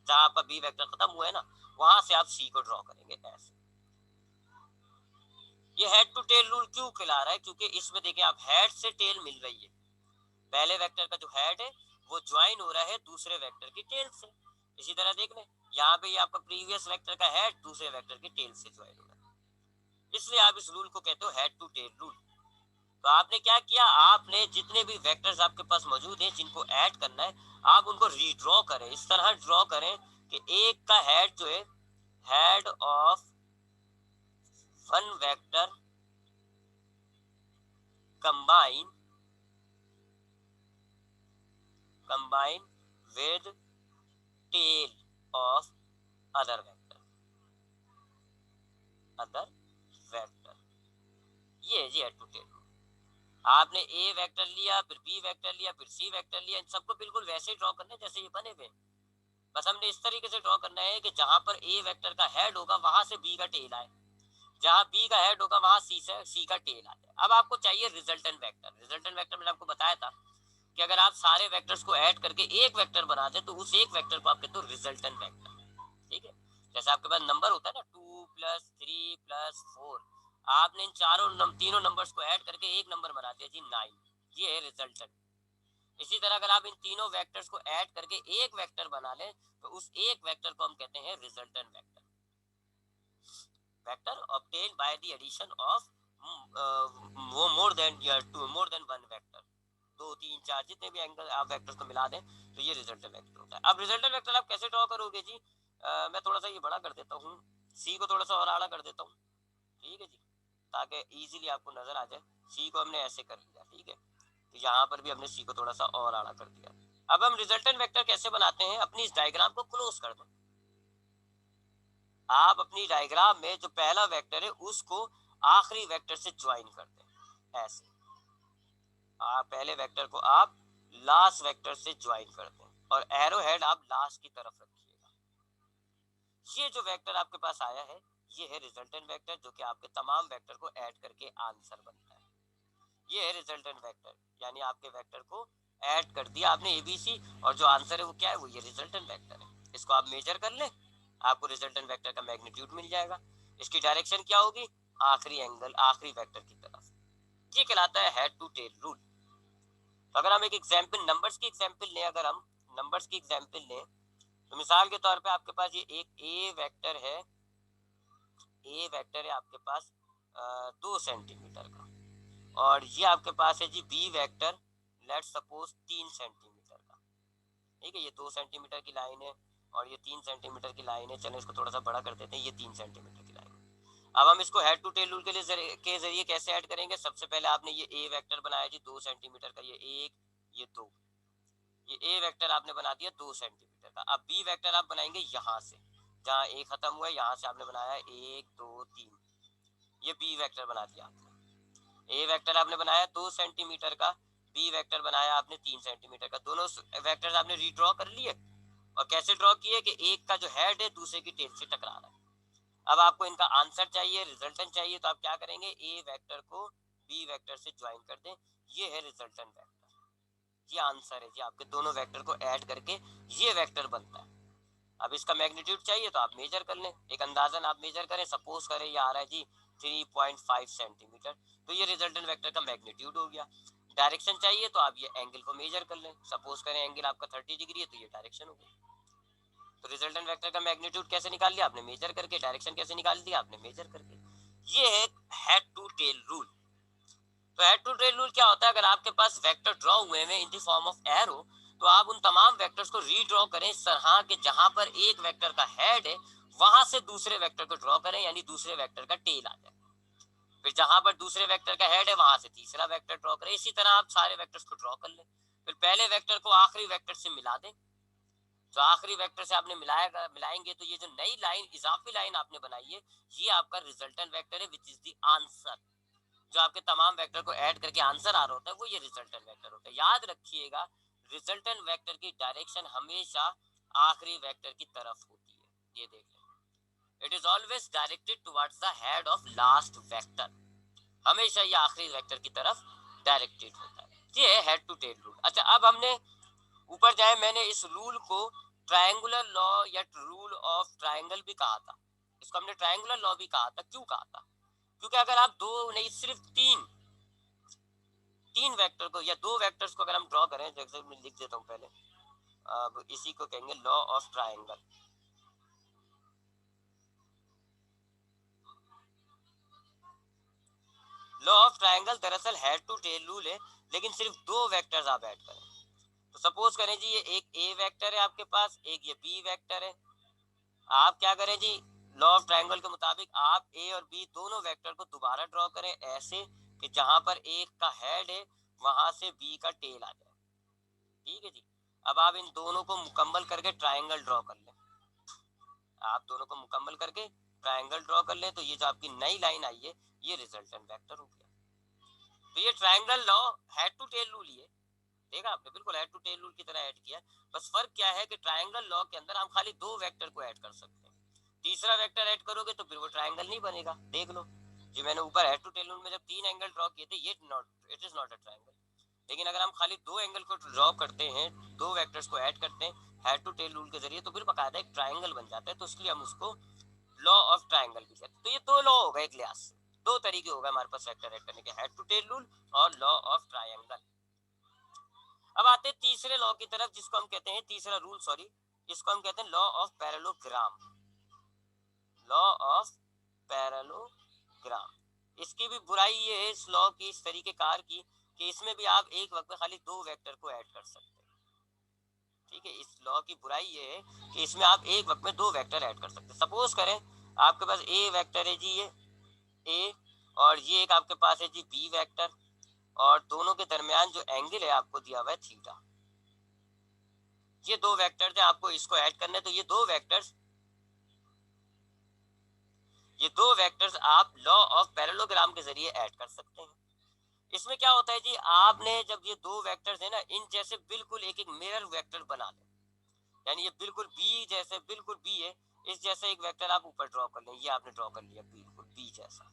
जहां आपका बी वेक्टर खत्म हुआ है ना, वहां से आप सी को ड्रॉ करेंगे ऐसे। ये हेड टू टेल रूल क्यों खिला रहा है, क्योंकि इसमें देखिए आप हेड से टेल मिल रही है, पहले वेक्टर का जो हेड है वो ज्वाइन हो रहा है दूसरे वेक्टर की टेल से। इसी तरह देख लें, यहाँ पे ये आपका प्रीवियस वेक्टर का हेड दूसरे वेक्टर की टेल से ज्वाइन हो रहा है, इसलिए आप इस रूल को कहते हो हेड टू टेल रूल। तो आपने क्या किया, आपने जितने भी वेक्टर्स आपके पास मौजूद हैं जिनको ऐड करना है, आप उनको रीड्रॉ करें, इस तरह ड्रॉ करें कि एक का हेड जो है, head of one vector combine combine with tail of other vector, other vector, ये है जी हेड टू टेल। आपने ए वेक्टर लिया, फिर बी वेक्टर लिया, फिर सी वेक्टर लिया, इन सबको बिल्कुल वैसे ही ड्रॉ करना है जैसे ये बने हुए। बस हमने इस तरीके से ड्रॉ करना है कि जहां पर ए वेक्टर का हेड होगा वहां से बी का टेल आए, जहां बी का हेड होगा वहां सी से सी का टेल आ जाए। अब आपको चाहिए रिजल्टेंट वेक्टर। रिजल्टेंट वेक्टर मैंने आपको बताया था कि अगर आप सारे वेक्टर्स को ऐड करके एक वेक्टर बना दे तो उस एक वेक्टर को आप कहते हो रिजल्टेंट वेक्टर। ठीक है, जैसे आपके पास नंबर होता है ना 2 + 3 + 4, आपने इन तीनों नंबर्स को ऐड करके एक नंबर बना दिया जी 9, ये है रिजल्टेंट। इसी तरह अगर आप इन तीनों वेक्टर्स को ऐड करके एक वेक्टर बना लें तो उस एक वेक्टर को हम कहते हैं resultant vector. Vector obtain by the addition of वो मोर देन वन वेक्टर, 2 3 4 जितने भी एंगल आप वेक्टर्स को मिला दें तो ये रिजल्टेंट वेक्टर होता है। अब रिजल्टेंट वेक्टर आप कैसे ड्रॉ करोगे जी, मैं थोड़ा सा ये बड़ा कर देता हूँ, सी को थोड़ा सा और आड़ा कर देता हूँ। ठीक है जी, ताकि इजीली आपको नजर आ जाए। सी को हमने ऐसे कर लिया, ठीक है, तो यहाँ पर भी हमने सी को थोड़ा सा और आड़ा कर दिया। अब हम रिजल्टेंट वेक्टर कैसे बनाते हैं, अपनी इस डायग्राम को क्लोज कर दो। आप अपनी डायग्राम में जो पहला वेक्टर है उसको आखिरी वेक्टर से ज्वाइन कर दें ऐसे, आप पहले वेक्टर को आप लास्ट वेक्टर से ज्वाइन कर दें और एरो हेड आप लास्ट की तरफ रखिएगा। ये जो वेक्टर आपके पास आया है ये है रिजल्टेंट वेक्टर, जो कि आपके तमाम वेक्टर को ऐड करके आंसर बनता है। ये है रिजल्टेंट वेक्टर, यानी आपके वेक्टर को ऐड कर दिया आपने एबीसी, और जो आंसर है वो क्या है, वो ये रिजल्टेंट वेक्टर है। इसको आप मेजर कर ले, आपको रिजल्टेंट वेक्टर का मैग्नीट्यूड मिल जाएगा। इसकी डायरेक्शन क्या होगी, आखिरी एंगल आखिरी वेक्टर की तरफ। ये कहलाता है हेड टू टेल रूल। तो अगर हम एक एग्जांपल नंबर्स की एग्जांपल लें, अगर हम नंबर्स की एग्जांपल लें तो मिसाल के तौर पे आपके पास ये एक ए वेक्टर है, ए वेक्टर है आपके पास 2 सेंटीमीटर का, और ये आपके पास है जी B vector, let's suppose 3 centimetre का। ठीक है, ये 2 सेंटीमीटर की लाइन है और ये 3 सेंटीमीटर की लाइन है। चलो इसको थोड़ा सा बड़ा कर देते हैं, ये 3 सेंटीमीटर की लाइन है। अब हम इसको हेड टू टेल रूल के जरिए कैसे ऐड करेंगे, सबसे पहले आपने ये ए वेक्टर बनाया जी 2 सेंटीमीटर का, ये एक, ये दो, ये ए वेक्टर आपने बना दिया 2 सेंटीमीटर का। अब बी वेक्टर आप बनाएंगे यहाँ से, जहाँ ए खत्म हुआ है यहाँ से आपने बनाया 1 2 3, ये बी वेक्टर बना दिया आपने। ए वेक्टर आपने बनाया 2 सेंटीमीटर का, बी वेक्टर बनाया आपने 3 सेंटीमीटर का। दोनों वेक्टर आपने रीड्रॉ कर लिए, और कैसे ड्रॉ किए कि एक का जो हेड है दूसरे की टेल से टकरा रहा है। अब आपको इनका आंसर चाहिए, रिजल्टेंट चाहिए, तो आप क्या करेंगे, ए वेक्टर को बी वेक्टर से ज्वाइन कर दें, ये है रिजल्टेंट वेक्टर, ये आंसर है जी, आपके दोनों वेक्टर को ऐड करके ये वेक्टर बनता है। अब इसका मैग्नीट्यूड चाहिए तो आप मेजर कर लें, एक अंदाजन आप मेजर करें, सपोज करें ये आ रहा है जी 3.5 सेंटीमीटर, तो ये रिजल्टेंट वेक्टर का मैग्नीट्यूड हो गया। डायरेक्शन चाहिए तो आप ये एंगल को मेजर कर लें, सपोज करें एंगल आपका 30 डिग्री है, तो ये डायरेक्शन हो गई। तो रिजल्टेंट वेक्टर का मैग्नीट्यूड कैसे निकाल लिया आपने, मेजर करके। डायरेक्शन कैसे निकाल दिया आपने, मेजर करके। ये है हेड टू टेल रूल। तो हेड टू टेल रूल क्या होता है, अगर आपके पास वेक्टर ड्रॉ हुए हैं in the form of arrow, तो आप उन तमाम वेक्टर्स को रीड्रॉ करें इस तरह के जहां पर एक वेक्टर का हेड है वहां से दूसरे वेक्टर को ड्रॉ करें, यानी दूसरे वेक्टर का टेल आ जाए। फिर जहां पर दूसरे वेक्टर का हेड है वहां से तीसरा वेक्टर ड्रॉ करें। इसी तरह आप सारे वेक्टर्स को ड्रॉ कर लें। फिर पहले वेक्टर को आखिरी वेक्टर से मिला दें। जो आखिरी वेक्टर से आपने मिलाएंगे तो ये जो नई लाइन, इजाफी लाइन आपने बनाई है, ये आपका रिजल्टेंट वेक्टर है, विच इज द आंसर। जो आपके तमाम वेक्टर को ऐड करके आंसर आ रहा होता है वो ये रिजल्टेंट वेक्टर होता है। याद रखिएगा, रिजल्टेंट वेक्टर की डायरेक्शन हमेशा आखिरी वेक्टर की तरफ होती है। ये देख लें, it is always directed towards the head of last vector. हमेशा ये आखिरी वेक्टर की तरफ डायरेक्टेड होता है। ये है हेड टू टेल रूल। अच्छा, अब हमने ऊपर जाए, मैंने इस रूल को ट्रायंगुलर लॉ या रूल ऑफ ट्रायंगल भी कहा था। इसको हमने ट्रायंगुलर लॉ भी कहा था। क्यों कहा था, क्योंकि अगर आप दो नहीं सिर्फ तीन वेक्टर को या दो वेक्टर्स को अगर हम ड्रॉ करें, जैसे मैं लिख देता हूँ पहले, अब इसी को कहेंगे law of triangle. Law of triangle दरअसल हेड टू टेल रूल है, लेकिन सिर्फ दो वेक्टर्स आप ऐड करें। तो सपोज करें जी, ये एक ए वेक्टर है आपके पास, एक ये बी वेक्टर है। आप क्या करें जी, लॉ ऑफ ट्रायंगल के मुताबिक आप ए और बी दोनों वेक्टर को दोबारा ड्रॉ करें, ऐसे कि जहां पर एक का हेड है वहां से बी का टेल आ जाए। ठीक है जी। अब आप इन दोनों को मुकम्मल करके ट्रायंगल ड्रॉ कर लें। आप दोनों को मुकम्मल करके ट्रायंगल ड्रॉ कर लें, तो ये जो आपकी नई लाइन आई है ये रिजल्टेंट वेक्टर हो गया। तो ये triangle law head to tail rule ही है। देखा आपने, बिल्कुल हेड टू टेल रूल की तरह ऐड किया। बस फर्क क्या है कि ट्रायंगल लॉ के अंदर हम खाली दो वेक्टर को ऐड कर सकते हैं। तीसरा वेक्टर ऐड करोगे तो फिर वो ट्रायंगल नहीं बनेगा। देख लो जी, मैंने ऊपर हेड टू टेल रूल में जब तीन एंगल ड्रॉ किए थे, ये not, it is not a triangle. लेकिन अगर हम खाली दो एंगल को ड्रॉ करते हैं, दो वेक्टर्स को ऐड करते हैं हेड टू टेल रूल के जरिए, तो फिर बकायदा एक ट्रायंगल बन जाता है। तो इसलिए हम उसको लॉ ऑफ ट्रायंगल भी कहते हैं। तो ये दो लॉ हो गए एक लिहाज से, दो तरीके हो गए हमारे पास वेक्टर ऐड करने के, हेड टू टेल रूल और लॉ ऑफ ट्रायंगल। अब आते हैं तीसरे लॉ की तरफ, जिसको हम कहते हैं, तीसरा रूल सॉरी, इसको हम कहते हैं law of parallelogram. Law of parallelogram. इसकी भी बुराई ये है इस लॉ की, इस तरीके कार की, कि इसमें भी आप एक वक्त में खाली दो वेक्टर को ऐड कर सकते हैं। ठीक है, इस लॉ की बुराई ये है कि इसमें आप एक वक्त में दो वेक्टर ऐड कर सकते हैं। सपोज करें आपके पास ए वेक्टर है जी, ये ए, और ये एक आपके पास है जी बी वेक्टर, और दोनों के दरमियान जो एंगल है आपको दिया हुआ है थीटा। ये दो वेक्टर्स है, आपको इसको ऐड करना है। तो ये दो वेक्टर्स आप लॉ ऑफ पैरेललोग्राम के जरिए ऐड कर सकते हैं। इसमें क्या होता है जी, आपने जब ये दो वेक्टर्स है ना, इन जैसे बिल्कुल एक एक मिरर वेक्टर बना लें, यानी ये बिल्कुल बी जैसे, बिल्कुल बी है, इस जैसे एक वेक्टर आप ऊपर ड्रॉ कर लें। ये आपने ड्रॉ कर लिया बिल्कुल बी जैसा,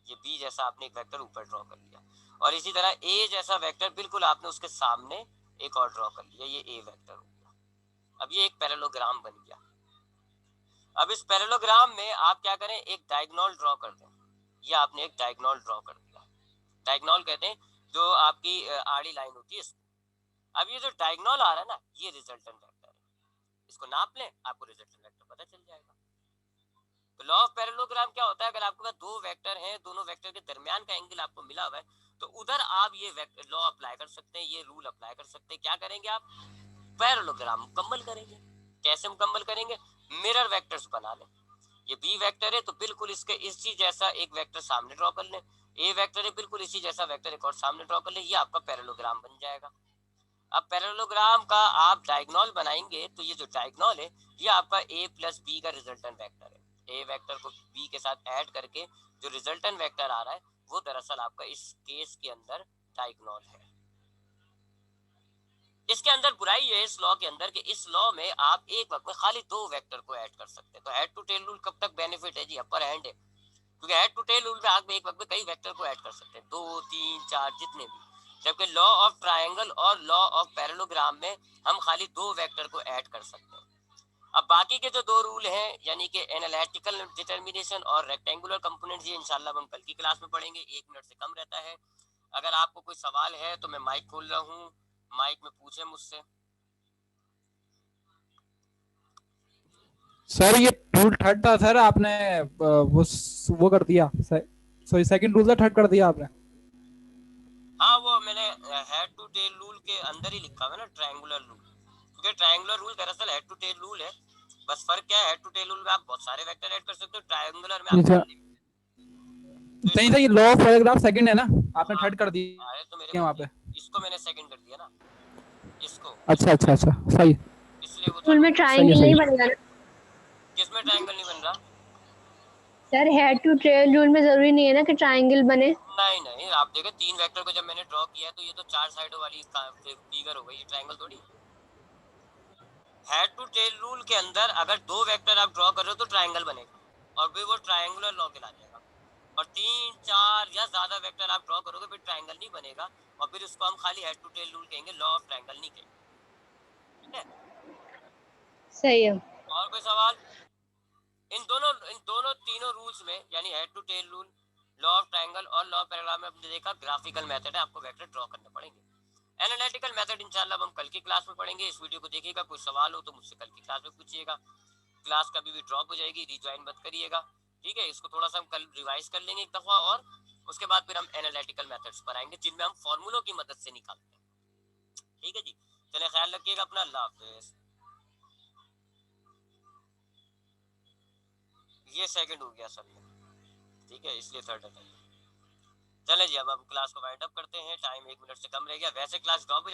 ये बी जैसा आपने एक वेक्टर ऊपर ड्रॉ कर लिया। और इसी तरह ए जैसा वेक्टर बिल्कुल आपने उसके सामने एक और ड्रॉ कर लिया, ये ए वेक्टर हो गया। अब ये एक पैरेललोग्राम बन गया। अब इस पैरेललोग्राम में आप क्या करें, एक डायगोनल ड्रॉ कर दें। ये आपने एक डायगोनल ड्रॉ कर दिया। डायगोनल कहते हैं जो आपकी आड़ी लाइन होती है इसको। अब ये जो डायगोनल आ रहा है ना, ये रिजल्टेंट वेक्टर है। इसको नाप लें, आपको रिजल्टेंट वेक्टर पता चल जाएगा। तो लॉ ऑफ पैरेललोग्राम क्या होता है, अगर आपके पास दो वेक्टर हैं, दोनों वेक्टर के दरमियान का एंगल आपको मिला हुआ है, तो उधर आप ये लॉ अप्लाई कर सकते हैं, ये रूल अप्लाई कर सकते हैं। क्या करेंगे आप, पैरेललोग्राम मुकम्मल करेंगे। कैसे मुकम्मल करेंगे, मिरर वेक्टर्स बना लें। ये बी वेक्टर है तो बिल्कुल इसके इसी जैसा एक वेक्टर सामने ड्रॉ कर लें। ए वेक्टर है, बिल्कुल इसी जैसा वेक्टर एक और सामने ड्रॉ कर लें। ये आपका पैरेललोग्राम बन जाएगा। अब पैरेललोग्राम का आप डायगोनल बनाएंगे, तो ये जो डायगोनल है ये आपका ए प्लस बी का रिजल्टेंट वेक्टर है। ए वेक्टर को बी के साथ ऐड करके जो रिजल्टेंट वेक्टर आ रहा है वो दरअसल आपका इस केस के अंदर डायगोनल है। इसके अंदर बुराई है इस लॉ के अंदर कि इस लॉ में आप एक वक्त में खाली 2 वेक्टर को ऐड कर सकते हैं। तो हेड टू टेल रूल कब तक बेनिफिट है जी, अपर हैंड है, क्योंकि हेड टू टेल रूल में आप एक वक्त में कई वेक्टर को ऐड कर सकते हैं, 2 3 4 जितने भी। जबकि लॉ ऑफ ट्रायंगल और लॉ ऑफ पैरेललोग्राम में हम खाली 2 वेक्टर को ऐड कर सकते हैं। अब बाकी के जो 2 रूल हैं यानी कि एनालिटिकल डिटर्मिनेशन और रेक्टेंगुलर कंपोनेंट्स, ये इंशाल्लाह हम कल की क्लास में पढ़ेंगे, 1 मिनट से कम रहता है। अगर आपको कोई सवाल है तो मैं माइक खोल रहा हूँ, माइक में पूछे मुझसे। सर ये रूल थर्ड था सर, आपने वो कर दिया, सॉरी सेकंड रूल था, थर्ड कर दिया आपने। हाँ वो मैंने हेड टू टेल रूल के अंदर ही लिखा हुआ है ना ट्रायंगुलर रूल, क्योंकि ट्रायंगुलर रूल दरअसल हेड टू टेल रूल है। बस फर्क क्या है, हेड टू टेल रूल में आप बहुत सारे वेक्टर ऐड कर सकते हो, ट्रायंगुलर में आप अच्छा, अनलिमिटेड। तो नहीं इसको सर, ये लॉ ऑफ पैराग्राफ सेकंड है ना, आपने हाँ थर्ड कर अरे तो मेरे दिया को वहाँ पे। इसको मैंने सेकंड कर दिया ना, इसको अच्छा अच्छा अच्छा, सही। इसलिए वो रूल थर्ड हो में गया। सही है ट्रायंगल सही नहीं है। बनेगा ना किसमें ट्रायंगल नहीं बन रहा? Sir? Head to tail rule में जरूरी नहीं है ना कि ट्रायंगल बने। नहीं नहीं, आप देखें 3 वेक्टर को जब मैंने ड्रॉ किया है तो ये तो 4 साइडों वाली फिगर हो गई, ये ट्रायंगल थोड़ी। हेड टू टेल रूल के अंदर अगर 2 वेक्टर आप ड्रॉ कर रहे हो तो ट्रायंगल बनेगा और फिर वो ट्रायंगुलर लॉ कहलाएगा। और 3 4 या ज्यादा वेक्टर आप ड्रॉ करोगे फिर ट्रायंगल नहीं बनेगा, और फिर उसको हम खाली हेड टू टेल रूल कहेंगे, लॉ ऑफ ट्रायंगल नहीं कहेंगे। ठीक है, सही है। और कोई सवाल? इन दोनों तीनों रूल्स में यानी head to tail rule, law of triangle और लॉ ऑफ पैराग्राफ में हमने देखा ग्राफिकल मेथड है, आपको वेक्टर ड्रॉ करने पड़ेंगे। एनालिटिकल मेथड इंशाल्लाह हम कल की क्लास में पढ़ेंगे। इस वीडियो को देखिएगा, कोई सवाल हो तो मुझसे कल की क्लास में पूछिएगा। क्लास कभी भी ड्रॉप हो जाएगी, रिज्वाइन मत करिएगा। ठीक है, इसको थोड़ा सा हम कल रिवाइज कर लेंगे एक दफा, और उसके बाद फिर हम एनालिटिकल मेथड्स पर आएंगे जिनमें हम फॉर्मूलों की मदद से निकालते हैं। ठीक है जी, चलिए ख्याल रखिएगा अपना, अल्लाह हाफिज। ये सेकंड हो गया सर में, ठीक है, इसलिए थर्ड है। चले जी, अब हम क्लास को वाइंड अप करते हैं, टाइम 1 मिनट से कम रह गया, वैसे क्लास ड्रॉप